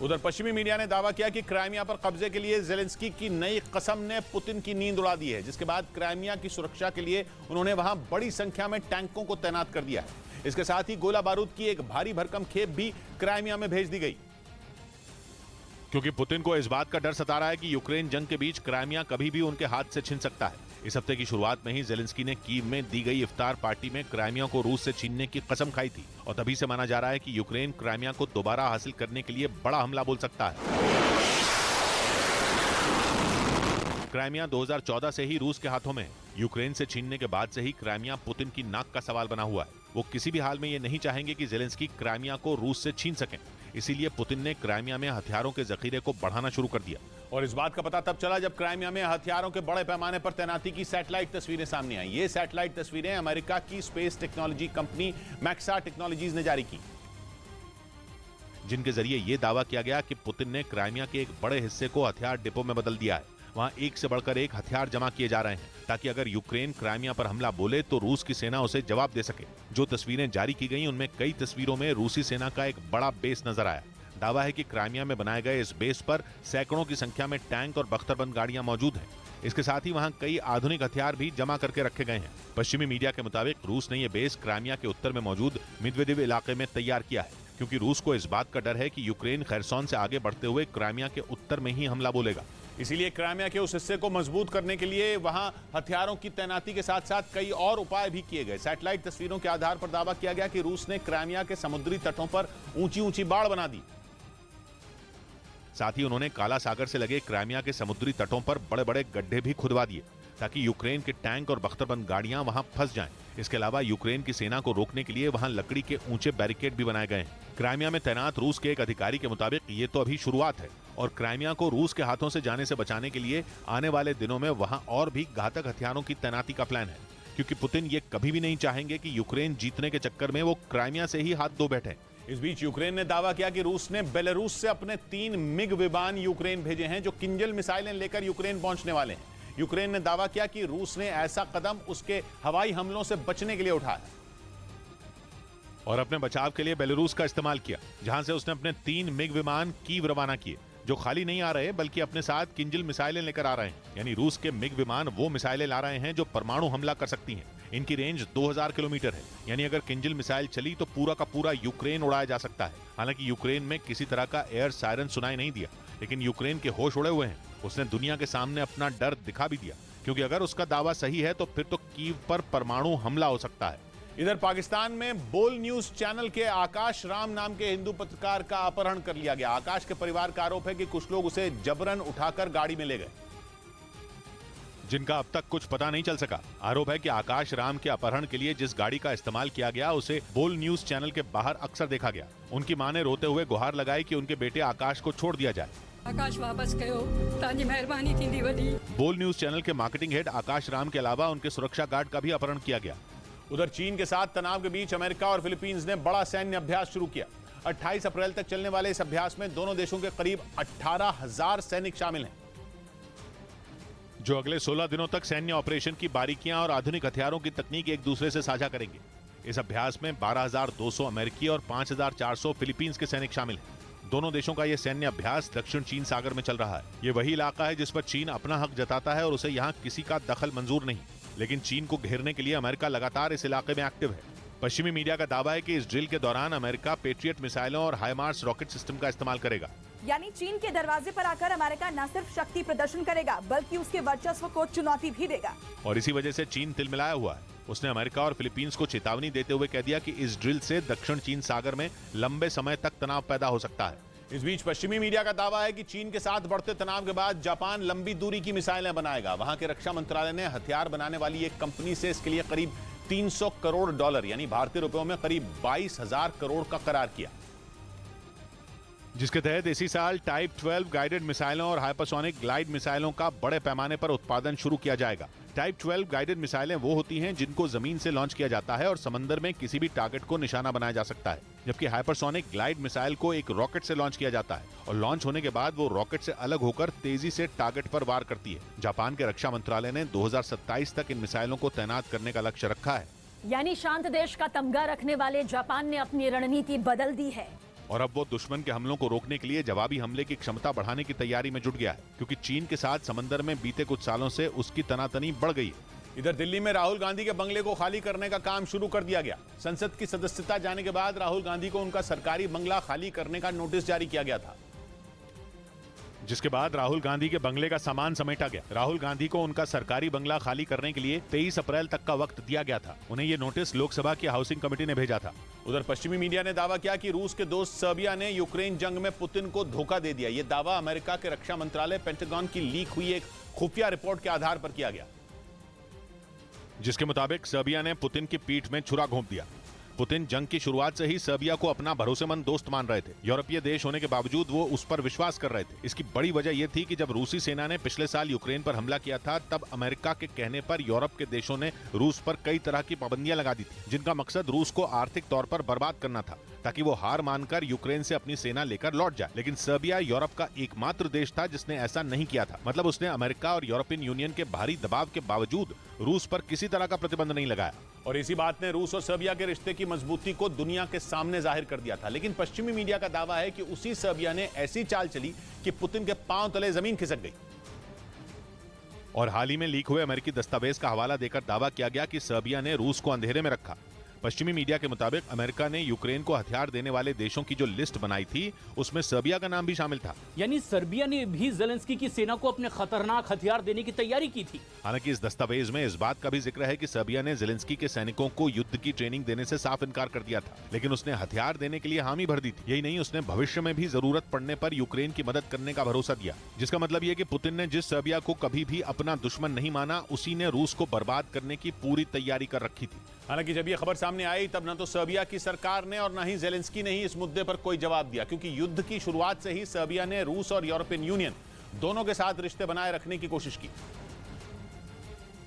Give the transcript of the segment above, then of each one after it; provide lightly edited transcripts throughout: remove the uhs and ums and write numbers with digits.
उधर पश्चिमी मीडिया ने दावा किया कि क्राइमिया पर कब्जे के लिए जेलेंस्की की नई कसम ने पुतिन की नींद उड़ा दी है, जिसके बाद क्राइमिया की सुरक्षा के लिए उन्होंने वहां बड़ी संख्या में टैंकों को तैनात कर दिया है। इसके साथ ही गोला बारूद की एक भारी भरकम खेप भी क्राइमिया में भेज दी गई, क्योंकि पुतिन को इस बात का डर सता रहा है कि यूक्रेन जंग के बीच क्राइमिया कभी भी उनके हाथ से छिन सकता है। इस हफ्ते की शुरुआत में ही जेलेंस्की ने कीव में दी गई इफ्तार पार्टी में क्राइमिया को रूस से छीनने की कसम खाई थी और तभी से माना जा रहा है कि यूक्रेन क्राइमिया को दोबारा हासिल करने के लिए बड़ा हमला बोल सकता है। क्राइमिया 2014 से ही रूस के हाथों में है। यूक्रेन से छीनने के बाद से ही क्राइमिया पुतिन की नाक का सवाल बना हुआ है। वो किसी भी हाल में ये नहीं चाहेंगे कि जेलेंस्की क्राइमिया को रूस से छीन सकें। इसीलिए पुतिन ने क्राइमिया में हथियारों के जखीरे को बढ़ाना शुरू कर दिया। और इस बात का पता तब चला जब क्राइमिया में हथियारों के बड़े पैमाने पर तैनाती की सैटेलाइट तस्वीरें सामने आई। ये सैटेलाइट तस्वीरें अमेरिका की स्पेस टेक्नोलॉजी कंपनी मैक्सा टेक्नोलॉजीज ने जारी की, जिनके जरिए यह दावा किया गया कि पुतिन ने क्राइमिया के एक बड़े हिस्से को हथियार डिपो में बदल दिया है। वहां एक से बढ़कर एक हथियार जमा किए जा रहे हैं ताकि अगर यूक्रेन क्राइमिया पर हमला बोले तो रूस की सेना उसे जवाब दे सके। जो तस्वीरें जारी की गई उनमें कई तस्वीरों में रूसी सेना का एक बड़ा बेस नजर आया। दावा है कि क्राइमिया में बनाए गए इस बेस पर सैकड़ों की संख्या में टैंक और बख्तरबंद गाड़ियां मौजूद हैं। इसके साथ ही वहां कई आधुनिक हथियार भी जमा करके रखे गए हैं। पश्चिमी मीडिया के मुताबिक रूस ने यह बेस क्राइमिया के उत्तर में मौजूद मिदवेदेव इलाके में तैयार किया है, क्योंकि रूस को इस बात का डर है कि यूक्रेन खैरसोन से आगे बढ़ते हुए क्राइमिया के उत्तर में ही हमला बोलेगा। इसीलिए क्राइमिया के उस हिस्से को मजबूत करने के लिए वहां हथियारों की तैनाती के साथ साथ कई और उपाय भी किए गए। सैटेलाइट तस्वीरों के आधार पर दावा किया गया कि रूस ने क्राइमिया के समुद्री तटों पर ऊंची ऊंची बाड़ बना दी। साथ ही उन्होंने काला सागर से लगे क्राइमिया के समुद्री तटों पर बड़े बड़े गड्ढे भी खुदवा दिए ताकि यूक्रेन के टैंक और बख्तरबंद गाड़ियां वहां फंस जाएं। इसके अलावा यूक्रेन की सेना को रोकने के लिए वहां लकड़ी के ऊंचे बैरिकेड भी बनाए गए हैं। क्राइमिया में तैनात रूस के एक अधिकारी के मुताबिक ये तो अभी शुरुआत है और क्राइमिया को रूस के हाथों से जाने से बचाने के लिए आने वाले दिनों में वहां और भी घातक हथियारों की तैनाती का प्लान है, क्योंकि पुतिन ये कभी भी नहीं चाहेंगे कि यूक्रेन जीतने के चक्कर में वो क्राइमिया से ही हाथ धो बैठे। इस बीच यूक्रेन ने दावा किया कि रूस ने बेलारूस से अपने 3 मिग विमान यूक्रेन भेजे हैं, जो किंजल मिसाइलें लेकर यूक्रेन पहुंचने वाले हैं। यूक्रेन ने दावा किया कि रूस ने ऐसा कदम उसके हवाई हमलों से बचने के लिए उठाया और अपने बचाव के लिए बेलारूस का इस्तेमाल किया, जहां से उसने अपने 3 मिग विमान कीव रवाना किए, जो खाली नहीं आ रहे बल्कि अपने साथ किंजल मिसाइलें लेकर आ रहे हैं। यानी रूस के मिग विमान वो मिसाइलें ला रहे हैं जो परमाणु हमला कर सकती हैं। इनकी रेंज 2000 किलोमीटर है, यानी अगर किंजल मिसाइल चली तो पूरा का पूरा यूक्रेन उड़ाया जा सकता है। हालांकि यूक्रेन में किसी तरह का एयर सायरन सुनाई नहीं दिया, लेकिन यूक्रेन के होश उड़े हुए हैं। उसने दुनिया के सामने अपना डर दिखा भी दिया, क्योंकि अगर उसका दावा सही है तो फिर तो कीव पर परमाणु हमला हो सकता है। इधर पाकिस्तान में बोल न्यूज चैनल के आकाश राम नाम के हिंदू पत्रकार का अपहरण कर लिया गया। आकाश के परिवार का आरोप है कि कुछ लोग उसे जबरन उठाकर गाड़ी में ले गए, जिनका अब तक कुछ पता नहीं चल सका। आरोप है कि आकाश राम के अपहरण के लिए जिस गाड़ी का इस्तेमाल किया गया उसे बोल न्यूज चैनल के बाहर अक्सर देखा गया। उनकी मां ने रोते हुए गुहार लगाई कि उनके बेटे आकाश को छोड़ दिया जाए। आकाश वापस कयो, तांजी मेहरबानी थींदी वडी। बोल न्यूज चैनल के मार्केटिंग हेड आकाश राम के अलावा उनके सुरक्षा गार्ड का भी अपहरण किया गया। उधर चीन के साथ तनाव के बीच अमेरिका और फिलीपींस ने बड़ा सैन्य अभ्यास शुरू किया। 28 अप्रैल तक चलने वाले इस अभ्यास में दोनों देशों के करीब 18,000 सैनिक शामिल हैं, जो अगले 16 दिनों तक सैन्य ऑपरेशन की बारीकियां और आधुनिक हथियारों की तकनीक एक दूसरे से साझा करेंगे। इस अभ्यास में 12,200 अमेरिकी और 5,400 फिलीपींस के सैनिक शामिल हैं। दोनों देशों का यह सैन्य अभ्यास दक्षिण चीन सागर में चल रहा है। ये वही इलाका है जिस पर चीन अपना हक जताता है और उसे यहाँ किसी का दखल मंजूर नहीं, लेकिन चीन को घेरने के लिए अमेरिका लगातार इस इलाके में एक्टिव है। पश्चिमी मीडिया का दावा है कि इस ड्रिल के दौरान अमेरिका पेट्रियट मिसाइलों और हाइमार्स रॉकेट सिस्टम का इस्तेमाल करेगा। यानी चीन के दरवाजे पर आकर अमेरिका न सिर्फ शक्ति प्रदर्शन करेगा बल्कि उसके वर्चस्व को चुनौती भी देगा। और इसी वजह से चीन तिलमिलाया हुआ है। उसने अमेरिका और फिलीपींस को चेतावनी देते हुए कह दिया कि इस ड्रिल से दक्षिण चीन सागर में लंबे समय तक तनाव पैदा हो सकता है। इस बीच पश्चिमी मीडिया का दावा है कि चीन के साथ बढ़ते तनाव के बाद जापान लंबी दूरी की मिसाइलें बनाएगा। वहां के रक्षा मंत्रालय ने हथियार बनाने वाली एक कंपनी से इसके लिए करीब $300 करोड़ यानी भारतीय रुपयों में करीब 22,000 करोड़ का करार किया, जिसके तहत इसी साल टाइप 12 गाइडेड मिसाइलों और हाइपरसोनिक ग्लाइड मिसाइलों का बड़े पैमाने पर उत्पादन शुरू किया जाएगा। टाइप 12 गाइडेड मिसाइलें वो होती हैं जिनको जमीन से लॉन्च किया जाता है और समंदर में किसी भी टारगेट को निशाना बनाया जा सकता है, जबकि हाइपरसोनिक ग्लाइड मिसाइल को एक रॉकेट से लॉन्च किया जाता है और लॉन्च होने के बाद वो रॉकेट से अलग होकर तेजी से टारगेट पर वार करती है। जापान के रक्षा मंत्रालय ने 2027 तक इन मिसाइलों को तैनात करने का लक्ष्य रखा है। यानी शांत देश का तमगा रखने वाले जापान ने अपनी रणनीति बदल दी है। और अब वो दुश्मन के हमलों को रोकने के लिए जवाबी हमले की क्षमता बढ़ाने की तैयारी में जुट गया है, क्योंकि चीन के साथ समंदर में बीते कुछ सालों से उसकी तनातनी बढ़ गई है। इधर दिल्ली में राहुल गांधी के बंगले को खाली करने का काम शुरू कर दिया गया। संसद की सदस्यता जाने के बाद राहुल गांधी को उनका सरकारी बंगला खाली करने का नोटिस जारी किया गया था, जिसके बाद राहुल गांधी के बंगले का सामान समेटा गया। राहुल गांधी को उनका सरकारी बंगला खाली करने के लिए 23 अप्रैल तक का वक्त दिया गया था। उन्हें ये नोटिस लोकसभा की हाउसिंग कमेटी ने भेजा था। उधर पश्चिमी मीडिया ने दावा किया कि रूस के दोस्त सर्बिया ने यूक्रेन जंग में पुतिन को धोखा दे दिया। यह दावा अमेरिका के रक्षा मंत्रालय पेंटागन की लीक हुई एक खुफिया रिपोर्ट के आधार पर किया गया, जिसके मुताबिक सर्बिया ने पुतिन की पीठ में छुरा घोंप दिया। पुतिन जंग की शुरुआत से ही सर्बिया को अपना भरोसेमंद दोस्त मान रहे थे। यूरोपीय देश होने के बावजूद वो उस पर विश्वास कर रहे थे। इसकी बड़ी वजह यह थी कि जब रूसी सेना ने पिछले साल यूक्रेन पर हमला किया था, तब अमेरिका के कहने पर यूरोप के देशों ने रूस पर कई तरह की पाबंदियां लगा दी थी, जिनका मकसद रूस को आर्थिक तौर पर बर्बाद करना था, ताकि वो हार मानकर यूक्रेन से अपनी सेना लेकर लौट जाए। लेकिन सर्बिया यूरोप का एकमात्र देश था जिसने ऐसा नहीं किया था। मतलब उसने अमेरिका और यूरोपियन यूनियन के भारी दबाव के बावजूद रूस पर किसी तरह का प्रतिबंध नहीं लगाया। और इसी बात ने रूस और सर्बिया के रिश्ते की मजबूती को दुनिया के सामने जाहिर कर दिया था। लेकिन पश्चिमी मीडिया का दावा है कि उसी सर्बिया ने ऐसी चाल चली कि पुतिन के पांव तले जमीन खिसक गई। और हाल ही में लीक हुए अमेरिकी दस्तावेज का हवाला देकर दावा किया गया कि सर्बिया ने रूस को अंधेरे में रखा। पश्चिमी मीडिया के मुताबिक अमेरिका ने यूक्रेन को हथियार देने वाले देशों की जो लिस्ट बनाई थी, उसमें सर्बिया का नाम भी शामिल था। यानी सर्बिया ने भी जेलेंस्की की सेना को अपने खतरनाक हथियार देने की तैयारी की थी। हालांकि इस दस्तावेज में इस बात का भी जिक्र है कि सर्बिया ने जेलेंस्की के सैनिकों को युद्ध की ट्रेनिंग देने से साफ इनकार कर दिया था, लेकिन उसने हथियार देने के लिए हामी भर दी थी। यही नहीं, उसने भविष्य में भी जरूरत पड़ने पर यूक्रेन की मदद करने का भरोसा दिया, जिसका मतलब यह कि पुतिन ने जिस सर्बिया को कभी भी अपना दुश्मन नहीं माना, उसी ने रूस को बर्बाद करने की पूरी तैयारी कर रखी थी। हालांकि जब यह खबर सामने आई, तब न तो सर्बिया की सरकार ने और न ही जेलेंस्की ने ही इस मुद्दे पर कोई जवाब दिया, क्योंकि युद्ध की शुरुआत से ही सर्बिया ने रूस और यूरोपियन यूनियन दोनों के साथ रिश्ते बनाए रखने की कोशिश की।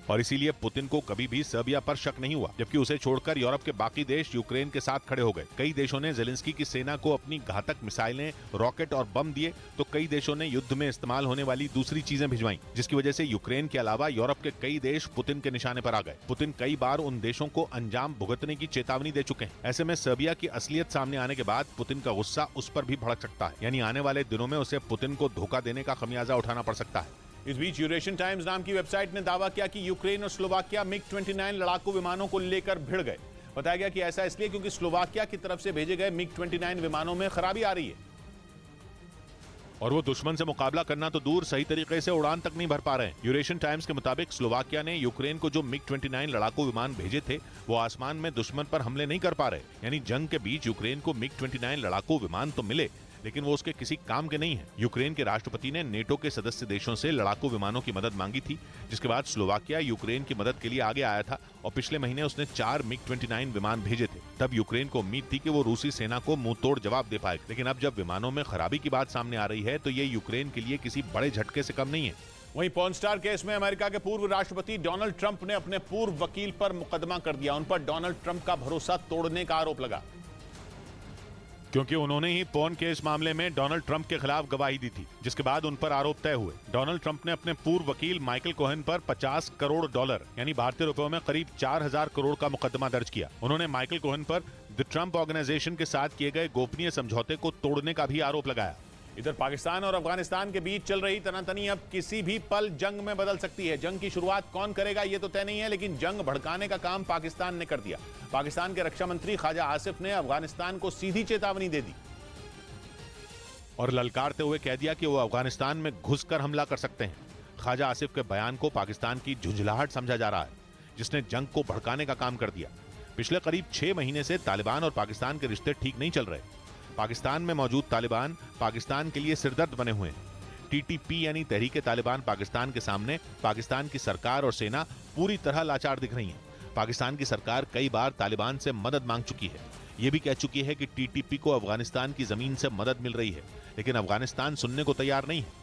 और इसीलिए पुतिन को कभी भी सर्बिया पर शक नहीं हुआ, जबकि उसे छोड़कर यूरोप के बाकी देश यूक्रेन के साथ खड़े हो गए। कई देशों ने जेलेंस्की की सेना को अपनी घातक मिसाइलें, रॉकेट और बम दिए, तो कई देशों ने युद्ध में इस्तेमाल होने वाली दूसरी चीजें भिजवाई, जिसकी वजह से यूक्रेन के अलावा यूरोप के कई देश पुतिन के निशाने पर आ गए। पुतिन कई बार उन देशों को अंजाम भुगतने की चेतावनी दे चुके हैं। ऐसे में सर्बिया की असलियत सामने आने के बाद पुतिन का गुस्सा उस पर भी भड़क सकता है, यानी आने वाले दिनों में उसे पुतिन को धोखा देने का खमियाजा उठाना पड़ सकता है। इस बीच यूरेशियन टाइम्स नाम की वेबसाइट ने दावा किया कि यूक्रेन और स्लोवाकिया मिग-29 लड़ाकू विमानों को लेकर भिड़ गए। बताया गया कि ऐसा इसलिए क्योंकि स्लोवाकिया की तरफ से भेजे गए मिग-29 विमानों में खराबी आ रही है और वो दुश्मन से मुकाबला करना तो दूर, सही तरीके से उड़ान तक नहीं भर पा रहे हैं। यूरेशियन टाइम्स के मुताबिक स्लोवाकिया ने यूक्रेन को जो मिग-29 लड़ाकू विमान भेजे थे, वो आसमान में दुश्मन पर हमले नहीं कर पा रहे। यानी जंग के बीच यूक्रेन को मिग-29 लड़ाकू विमान तो मिले, लेकिन वो उसके किसी काम के नहीं है। यूक्रेन के राष्ट्रपति ने नेटो के सदस्य देशों से लड़ाकू विमानों की मदद मांगी थी, जिसके बाद स्लोवाकिया यूक्रेन की मदद के लिए आगे आया था और पिछले महीने उसने 4 मिग-29 विमान भेजे थे। तब यूक्रेन को उम्मीद थी कि वो रूसी सेना को मुंह तोड़ जवाब दे पाएगा, लेकिन अब जब विमानों में खराबी की बात सामने आ रही है, तो ये यूक्रेन के लिए किसी बड़े झटके से कम नहीं है। वहीं पॉर्न स्टार केस में अमेरिका के पूर्व राष्ट्रपति डोनाल्ड ट्रंप ने अपने पूर्व वकील पर मुकदमा कर दिया। उन पर डोनाल्ड ट्रंप का भरोसा तोड़ने का आरोप लगा, क्योंकि उन्होंने ही पॉर्न केस मामले में डोनाल्ड ट्रंप के खिलाफ गवाही दी थी, जिसके बाद उन पर आरोप तय हुए। डोनाल्ड ट्रंप ने अपने पूर्व वकील माइकल कोहेन पर $50 करोड़ यानी भारतीय रुपयों में करीब 4000 करोड़ का मुकदमा दर्ज किया। उन्होंने माइकल कोहेन पर द ट्रंप ऑर्गेनाइजेशन के साथ किए गए गोपनीय समझौते को तोड़ने का भी आरोप लगाया। इधर पाकिस्तान और अफगानिस्तान के बीच चल रही तनातनी अब किसी भी पल जंग में बदल सकती है। जंग की शुरुआत कौन करेगा ये तो तय नहीं है, लेकिन जंग भड़काने का काम पाकिस्तान ने कर दिया। पाकिस्तान के रक्षा मंत्री ख्वाजा आसिफ ने अफगानिस्तान को सीधी चेतावनी दे दी और ललकारते हुए कह दिया कि वो अफगानिस्तान में घुसकर हमला कर सकते हैं। ख्वाजा आसिफ के बयान को पाकिस्तान की झुंझलाहट समझा जा रहा है, जिसने जंग को भड़काने का काम कर दिया। पिछले करीब 6 महीने से तालिबान और पाकिस्तान के रिश्ते ठीक नहीं चल रहे। पाकिस्तान में मौजूद तालिबान पाकिस्तान के लिए सिरदर्द बने हुए हैं। टीटीपी यानी तहरीके तालिबान पाकिस्तान के सामने पाकिस्तान की सरकार और सेना पूरी तरह लाचार दिख रही है। पाकिस्तान की सरकार कई बार तालिबान से मदद मांग चुकी है। ये भी कह चुकी है कि टीटीपी को अफगानिस्तान की जमीन से मदद मिल रही है, लेकिन अफगानिस्तान सुनने को तैयार नहीं है।